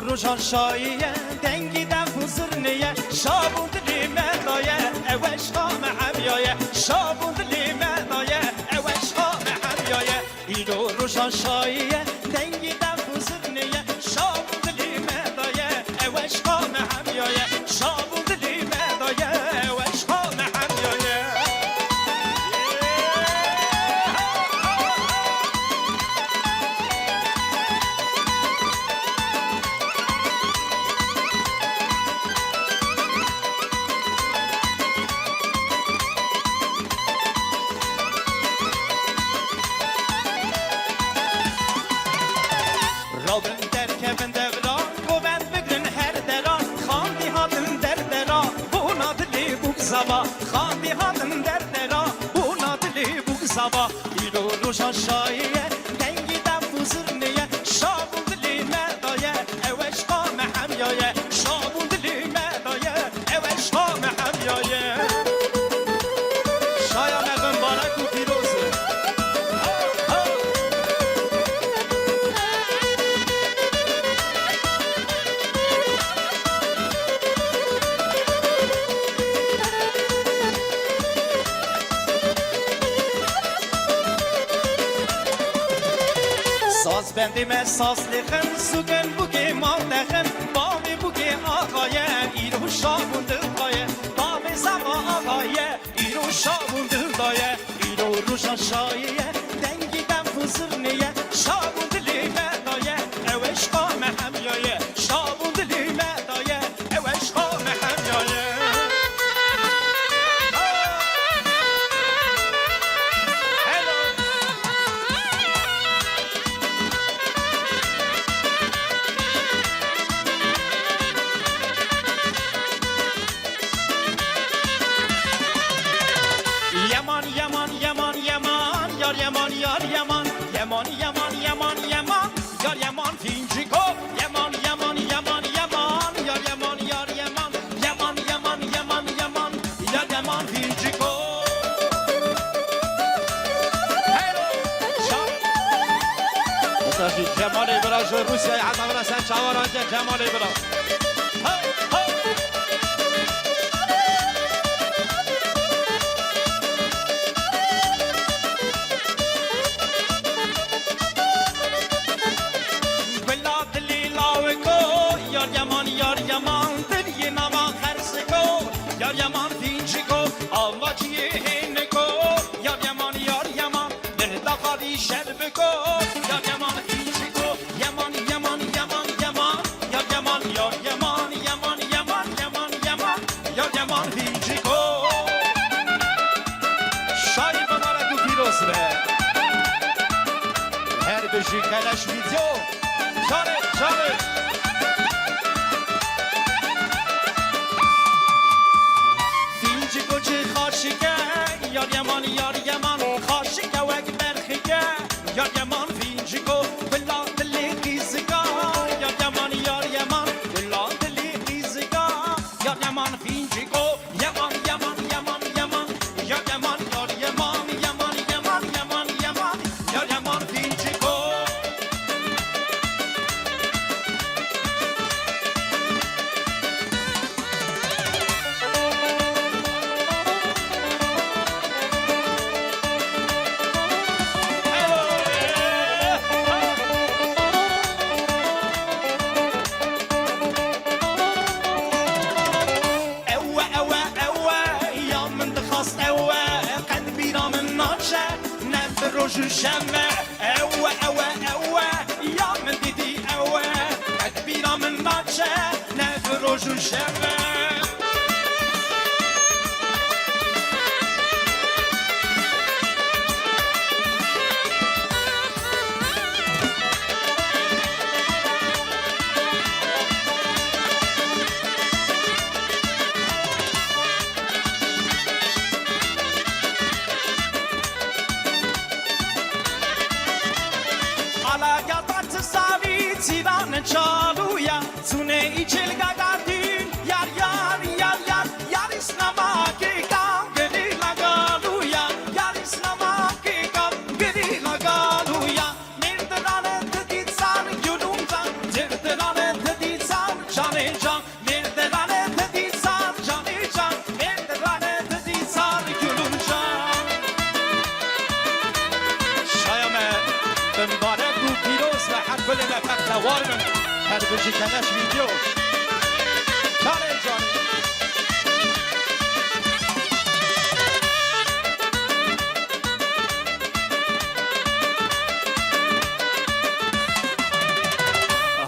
روشان شاییه دنگی دم حضور نیه شابون دلی مدایه اوش خام حمیایه شابون دلی مدایه اوش خام حمیایه ایرو روشان شاییه دنگی دم حضور نیه شابون دلی مدایه اوش خام حمیایه شابون دلی مدایه اوش خام حمیایه Robin der Kevin devran Govend bigrin her deran Khandi hatın der dera Buna dili bu zaba Khandi hatın der dera Buna dili bu zaba İro roşan şayiye Dengiden buzur niye Şabun dili medaye Eveş kame hemyaye Şabun dili medaye Eveş kame hemyaye Şaya mevin barak u pirozu Saz bendime sazlıkım, sugen buge maldakım Bami buge ağaye, iru şabundur daye Bami zama ağaye, iru şabundur daye İru ruşan şayiye, dengiden fızır niye Şabundur lime daye, eveş kame hemyaye Şabundur lime daye, eveş kame hemyaye Yaman yaman yaman yaman yar yaman yar yaman yaman yaman yaman yaman yar yaman finciko yaman yaman yaman yaman yar yaman yar yaman yaman yaman yaman yaman yar yaman finciko Mustafa Cemal İbrahim Rusya'ya adamına sen çavar önce Cemal İbrahim Yar yaman dil yinama kharsiko Yar yaman finchiko Avachiye heneko Yar yaman Nirda qadi sherbiko Yar yaman finchiko Yaman yaman yaman yaman Yar yaman yaman yaman yaman yaman yaman Yar yaman finchiko Şari banara ku piroz be Her beşi kalaş video Çare خاشکه یار یمان خاشکه و اکبر خیکه یار یمان فینجیکو بلا دلی قیزگا یار یمان بلا دلی قیزگا یار یمان فینجیکو یمان یمان یمان یمان یار یمان یمان یمان یمان یار یمان فینجیکو روش شمه اوه اوه اوه یا من دیدی اوه تکبیرا من ناچه نه روش شمه Sivan çaluya, sune içil gagadin, yar yar yar yar, yar İslam'a ki kam gedi lagaluya, yar İslam'a ki kam gedi lagaluya. Nirdrane dedi san yulumza, nirdrane dedi لپک من هر بجی کنش ویدیو جانه جانه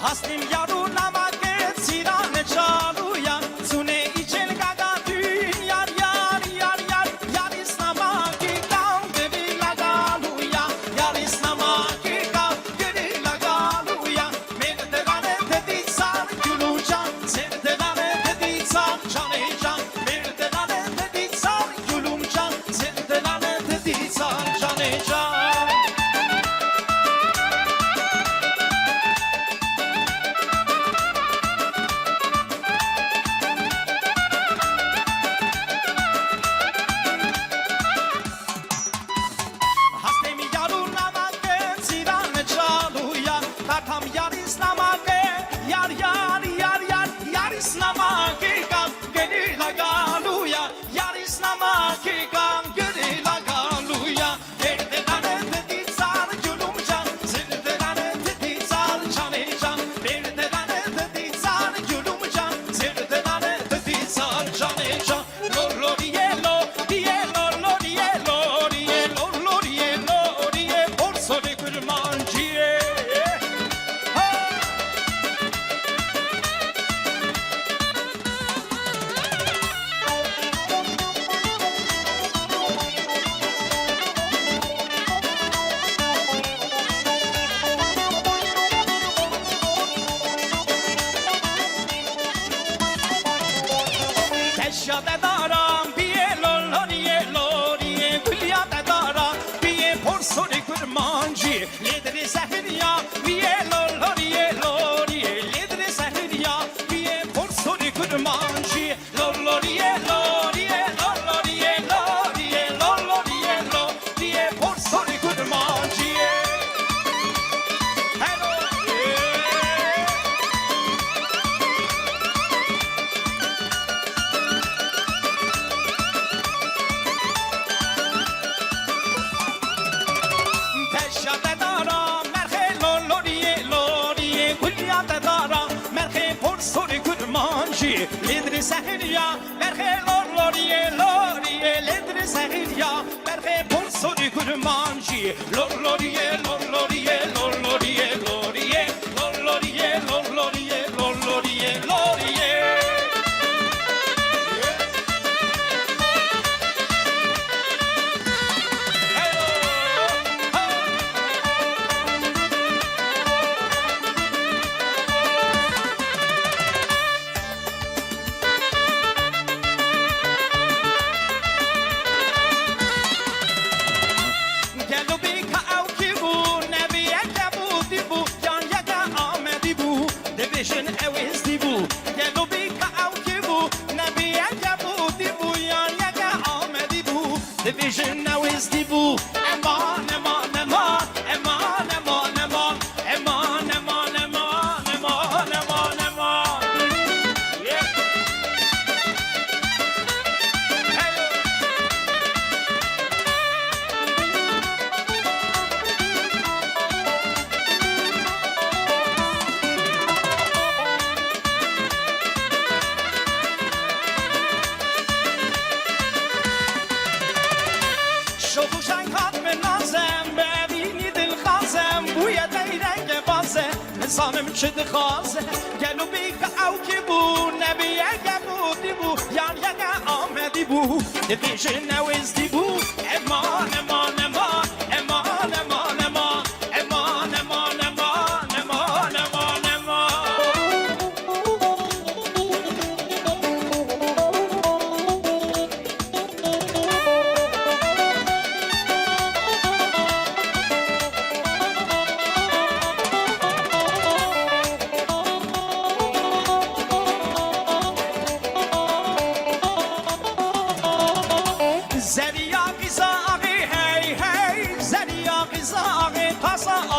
هستیم یارو نمک سیران چالویا سونه ایچل گاگا دین یار یار یار یار یار اسلاماکی کام گری لگالویا یار اسلاماکی کام گری لگالویا مرد گانه تدی سال کلو جان سرد گانه تدی سال جانه جان مرد گانه تدی سال کلو جان سرد گانه تدی سال جانه جان Tam yar İslam'a yar yar yar yar yar İslam'a gam geli lagaluya yar İslam'a gam geli lagaluya erde tane dedi sar gülümcan zirde tane dedi sar canı can erde tane dedi sar gülümcan zirde tane dedi sar canı can lo diye lo diye lo diye lo diye lo diye lo diye borso de gülmanciye Eşyada daram biye loloriye loriye gülyada daram biye porsori kurmancı ledri sehriya biye loloriye loriye ledri sehriya biye porsori kurmancı loloriye loriye loloriye loriye loloriye loriye porsori kurmancı hello Ledri sehriya berhe loriye loriye ledri sehriya berhe porsori kurmanji loriye loriye loriye loriye loriye loriye loriye loriye Division now is the boo. Eman, eman, eman, eman, eman, eman, eman, eman, eman, eman, eman, eman. Yeah. شوخوشن کات به نازم ببینی دل خازم بوی دیرنگ بازه نظامم چه دخوازه گلو بیگه او که بو نبی اگه بودی بو یان یگه آمدی بو دیویژن نویزدی بو امان امان امان امان امان امان امان امان امان امان امان امان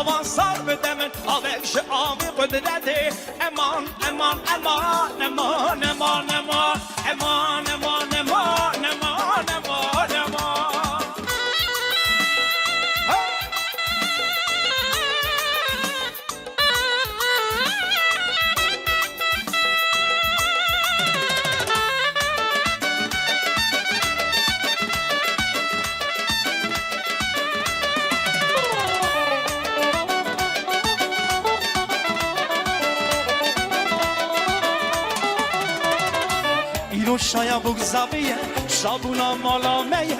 avansar bedemin avekşi abi kudreti eman eman eman eman eman eman eman eman eman eman eman eman اینو شایا بگذابیه شابونا مالا میه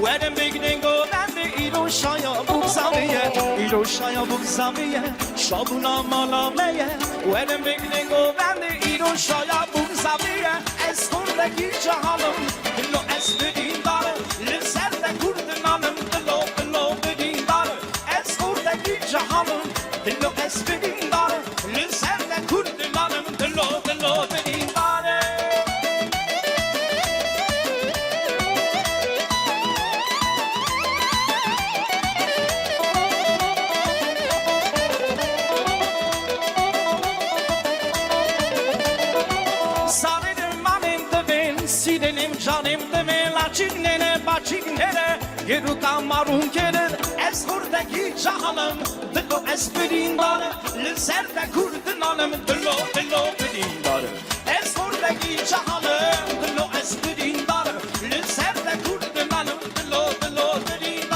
ورم بگنگو بنده اینو شایا بگذابیه اینو شایا بگذابیه شابونا مالا میه ورم بگنگو بنده اینو شایا بگذابیه از خوردگی جهانم دلو از بدین داره لسر کردنانم دلو بدین داره از خوردگی جهانم دلو از بدین داره لسر کردنانم دلو بدین داره Sidelim canım deme la çiğnene ba çiğnene Geru kamarun kerir ez kurdaki cahanım Dılo ez bedindar Lüserde kurdun alım Dılo bedindar Ez kurdaki cahanım Dılo ez bedindar Lüserde kurdun alım Dılo bedindar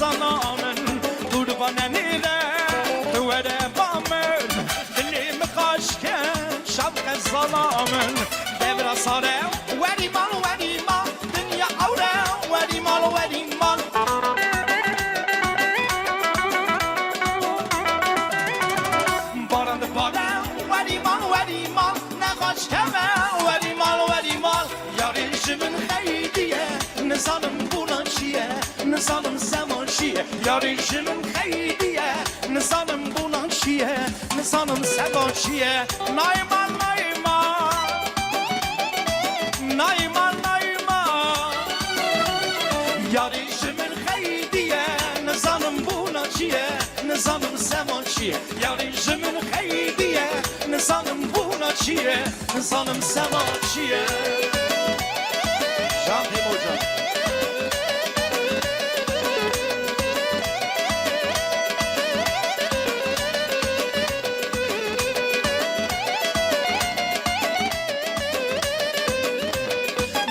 زنانن قربان نیره تو رفامن دلیم خاشکن شبق زنانن دبر ساره وری مال دنیا اوره وری مال بارند وری مال نخواش کمه وری مال یاری جمن خیلیه نزانم بونا چیه نزانم زمان چیه یاری جمن خیلیه نزانم بونا چیه نزانم زمان چیه نایمان یاری جمن خیلیه نزانم بونا چیه نزانم زمان چیه یاری جمن خیلیه نزانم بونا چیه نزانم زمان چیه جان دیموجا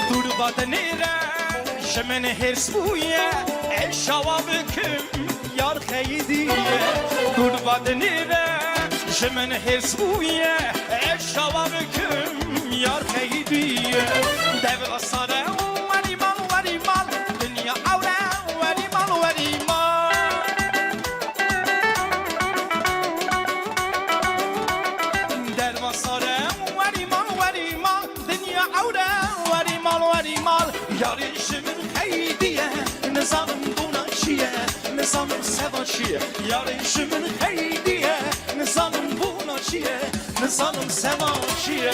دور بدنیره جمن هرس بویه اشوا بکم یار خیدیه دور بدنیره جمن هرس بویه اشوا بکم یار خیدیه دبر ساره وری مال دنیا اوره وری مال در ساره وری مال دنیا اوره وری مال یاری جمن خیدیه نظامم بونا چیه نظامم سوا چیه یاری جمن خیدیه نظامم بونا چیه نظامم سوا چیه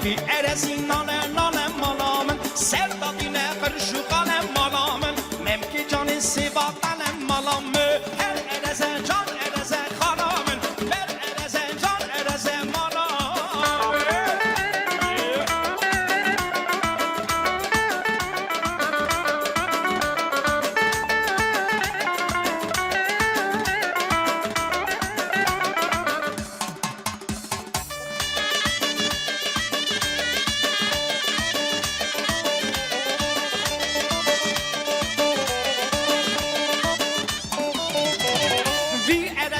بی ارزی نانه مالامن سردا بینه برشوقانه مالامن ممکی جانی سیباتانه مالامه هر ارزه جان ارزه خانامن بر ارزه جان ارزه مالامن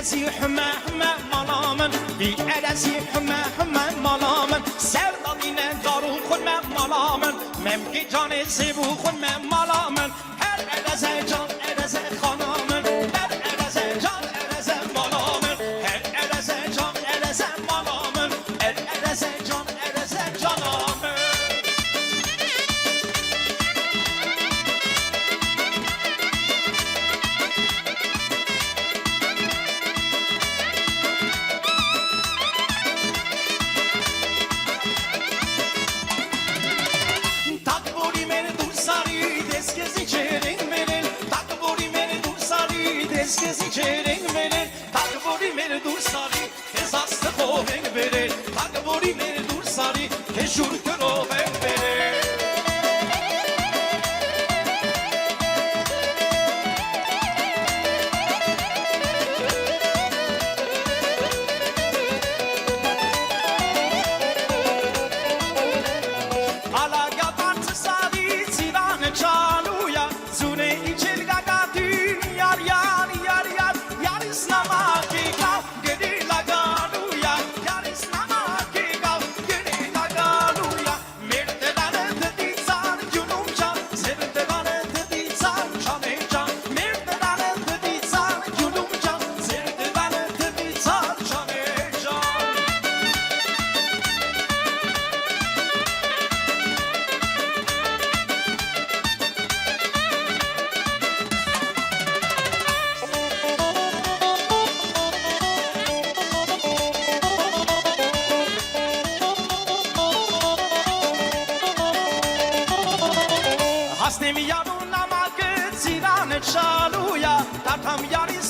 ارزی همه همه مالامن بی ارزی همه همه مالامن سردانی ندارو خود من مالامن ممکی جان زیبو خود من مالامن هر ارزه جان ارزه خانامن هر ارزه جان ارزه مالامن هر ارزه جان ارزه مالامن هر ارزه جان ارزه جانامن Eskisi çeyrek verir, takburi meri dur sari, esaslı koven verir, takburi meri dur sari, keşur köroven verir. Ala yabancı sari, sivanı çaluya, zune içil gagadün yar yar. Hasnemi yarun namak ziran çaluya, tatam yaris